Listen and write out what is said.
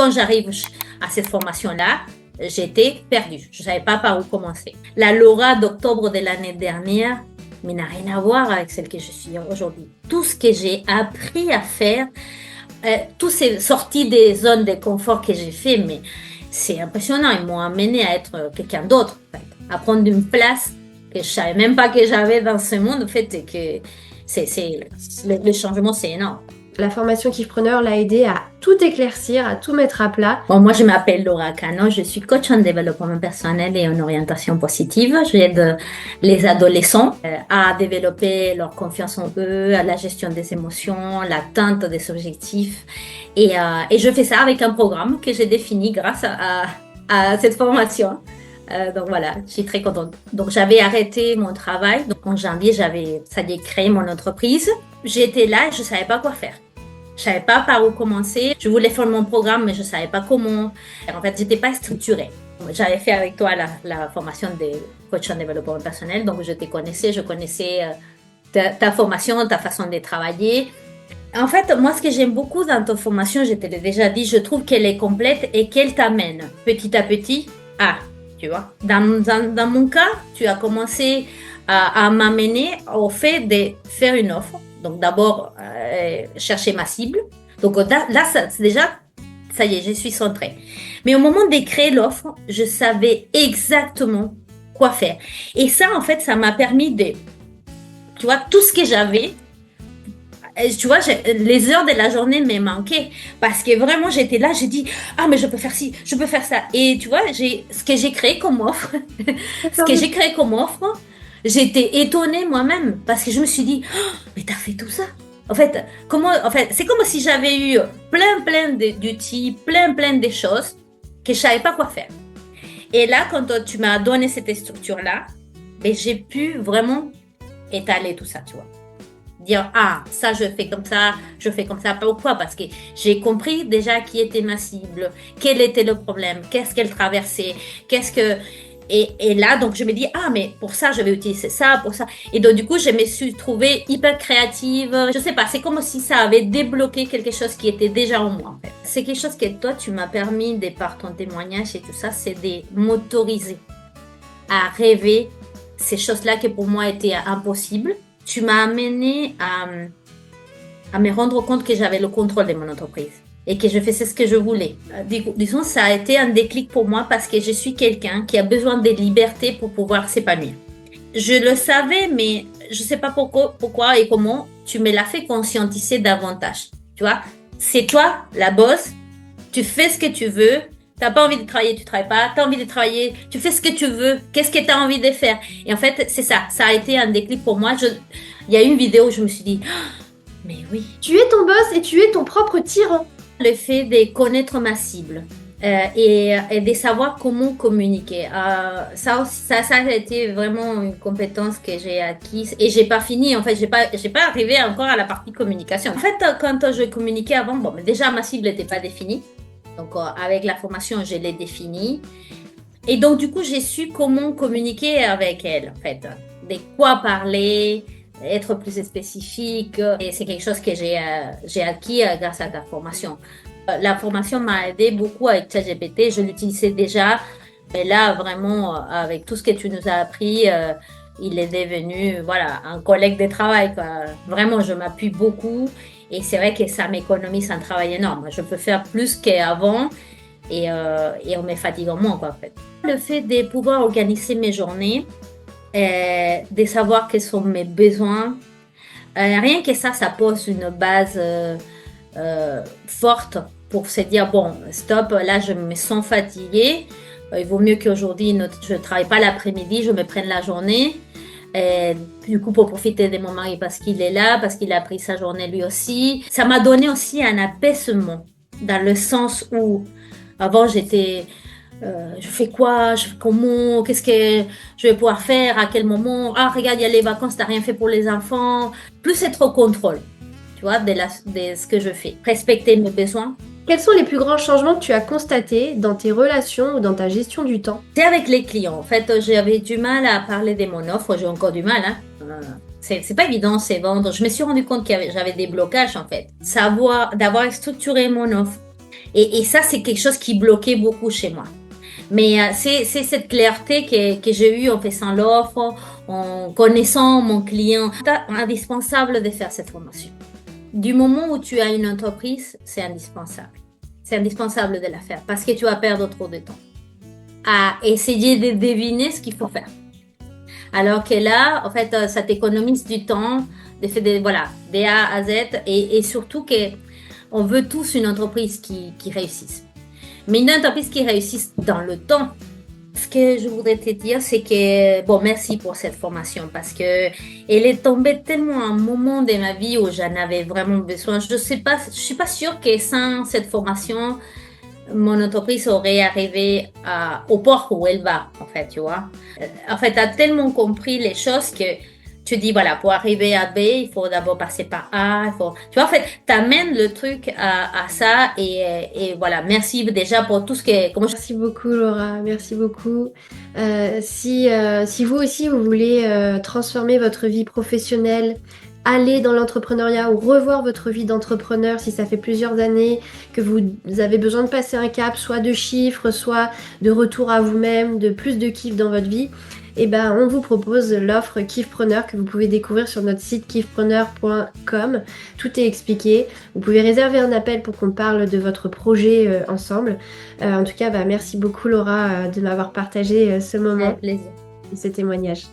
quand j'arrive à cette formation-là, j'étais perdue. Je ne savais pas par où commencer. La Laura d'octobre de l'année dernière, mais n'a rien à voir avec celle que je suis aujourd'hui. Tout ce que j'ai appris à faire, toutes ces sorties des zones de confort que j'ai fait, mais c'est impressionnant. Ils m'ont amené à être quelqu'un d'autre, en fait, à prendre une place que je savais même pas que j'avais dans ce monde. En fait, et que le changement, c'est énorme. La formation Kiffpreneur l'a aidé à tout éclaircir, à tout mettre à plat. Bon, moi, je m'appelle Laura Cano, je suis coach en développement personnel et en orientation positive. J'aide les adolescents à développer leur confiance en eux, à la gestion des émotions, l'atteinte des objectifs. Et je fais ça avec un programme que j'ai défini grâce à cette formation. Donc voilà, je suis très contente. Donc j'avais arrêté mon travail. Donc en janvier, ça y est, créé mon entreprise. J'étais là et je savais pas quoi faire. Je savais pas par où commencer. Je voulais faire mon programme, mais je savais pas comment. En fait, j'étais pas structurée. J'avais fait avec toi la formation de coach en développement personnel, donc je te connaissais, je connaissais ta formation, ta façon de travailler. En fait, moi, ce que j'aime beaucoup dans ta formation, je te l'ai déjà dit, je trouve qu'elle est complète et qu'elle t'amène petit à petit à, tu vois. Dans mon cas, tu as commencé à m'amener au fait de faire une offre. Donc d'abord, chercher ma cible. Donc là, déjà, ça y est, je suis centrée. Mais au moment de créer l'offre, je savais exactement quoi faire. Et ça, en fait, ça m'a permis de, tu vois, tout ce que j'avais, tu vois, les heures de la journée me manquaient. Parce que vraiment, j'étais là, j'ai dit, ah, mais je peux faire ci, je peux faire ça. Et tu vois, ce que j'ai créé comme offre, j'étais étonnée moi-même parce que je me suis dit, oh, mais t'as fait tout ça. En fait, c'est comme si j'avais eu plein d'outils, plein de choses que je savais pas quoi faire. Et là, quand tu m'as donné cette structure-là, ben, j'ai pu vraiment étaler tout ça, tu vois. Dire, ah, ça, je fais comme ça, je fais comme ça. Pourquoi? Parce que j'ai compris déjà qui était ma cible, quel était le problème, qu'est-ce qu'elle traversait, Et là, donc, je me dis, ah, mais pour ça, je vais utiliser ça, pour ça. Et donc, du coup, je me suis trouvée hyper créative. Je sais pas, c'est comme si ça avait débloqué quelque chose qui était déjà en moi, en fait. C'est quelque chose que toi, tu m'as permis, de par ton témoignage et tout ça, c'est de m'autoriser à rêver ces choses-là qui pour moi étaient impossibles. Tu m'as amené à me rendre compte que j'avais le contrôle de mon entreprise et que je faisais ce que je voulais. Disons, ça a été un déclic pour moi parce que je suis quelqu'un qui a besoin de liberté pour pouvoir s'épanouir. Je le savais, mais je ne sais pas pourquoi et comment tu me l'as fait conscientiser davantage. Tu vois, c'est toi, la boss, tu fais ce que tu veux. T'as pas envie de travailler, tu travailles pas. T'as envie de travailler, tu fais ce que tu veux. Qu'est-ce que t'as envie de faire? Et en fait, c'est ça. Ça a été un déclic pour moi. Il y a eu une vidéo où je me suis dit, oh, mais oui. Tu es ton boss et tu es ton propre tyran. Le fait de connaître ma cible et de savoir comment communiquer. Ça a été vraiment une compétence que j'ai acquise et j'ai pas fini. En fait, j'ai pas arrivé encore à la partie communication. En fait, quand je communiquais avant, bon, déjà ma cible n'était pas définie. Donc, avec la formation, je l'ai définie. Et donc, du coup, j'ai su comment communiquer avec elle, en fait. De quoi parler, être plus spécifique. Et c'est quelque chose que j'ai acquis grâce à ta formation. La formation m'a aidé beaucoup avec ChatGPT. Je l'utilisais déjà. Mais là, vraiment, avec tout ce que tu nous as appris, il est devenu, voilà, un collègue de travail, quoi. Vraiment, je m'appuie beaucoup. Et c'est vrai que ça m'économise un travail énorme. Je peux faire plus qu'avant et on me fatigue moins, quoi, en fait. Le fait de pouvoir organiser mes journées, de savoir quels sont mes besoins, rien que ça pose une base forte pour se dire, bon, stop, là, je me sens fatiguée. Il vaut mieux qu'aujourd'hui, je ne travaille pas l'après-midi, je me prenne la journée. Du coup, pour profiter de mon mari parce qu'il est là, parce qu'il a pris sa journée lui aussi. Ça m'a donné aussi un apaisement dans le sens où avant j'étais je fais quoi, je fais comment, qu'est-ce que je vais pouvoir faire, à quel moment, ah regarde, il y a les vacances, t'as rien fait pour les enfants. Plus être au contrôle, tu vois, de ce que je fais. Respecter mes besoins. Quels sont les plus grands changements que tu as constatés dans tes relations ou dans ta gestion du temps? C'est avec les clients. En fait, j'avais du mal à parler de mon offre. J'ai encore du mal. Hein. C'est pas évident, c'est vendre. Je me suis rendu compte que j'avais des blocages, en fait. D'avoir structuré mon offre, Et ça, c'est quelque chose qui bloquait beaucoup chez moi. Mais c'est cette clarté que j'ai eue en faisant l'offre, en connaissant mon client. C'est indispensable de faire cette formation. Du moment où tu as une entreprise, c'est indispensable. C'est indispensable de la faire parce que tu vas perdre trop de temps à essayer de deviner ce qu'il faut faire. Alors que là, en fait, ça t'économise du temps, de faire voilà, de A à Z et surtout que on veut tous une entreprise qui réussisse. Mais une entreprise qui réussisse dans le temps. Ce que je voudrais te dire, c'est que, bon, merci pour cette formation parce que elle est tombée tellement à un moment de ma vie où j'en avais vraiment besoin. Je suis pas sûre que sans cette formation, mon entreprise aurait arrivé au port où elle va, en fait, tu vois. En fait, tu as tellement compris les choses que tu dis, voilà, pour arriver à B, il faut d'abord passer par A. Tu vois, en fait, tu amènes le truc à ça et voilà, merci déjà pour tout ce que... Merci beaucoup Laura, merci beaucoup. Si vous aussi vous voulez transformer votre vie professionnelle, aller dans l'entrepreneuriat ou revoir votre vie d'entrepreneur si ça fait plusieurs années que vous avez besoin de passer un cap, soit de chiffres, soit de retour à vous-même, de plus de kiff dans votre vie, eh ben, on vous propose l'offre Kiffpreneur que vous pouvez découvrir sur notre site kiffpreneur.com. Tout est expliqué. Vous pouvez réserver un appel pour qu'on parle de votre projet ensemble. En tout cas, merci beaucoup Laura de m'avoir partagé ce moment Avec plaisir. et ce témoignage.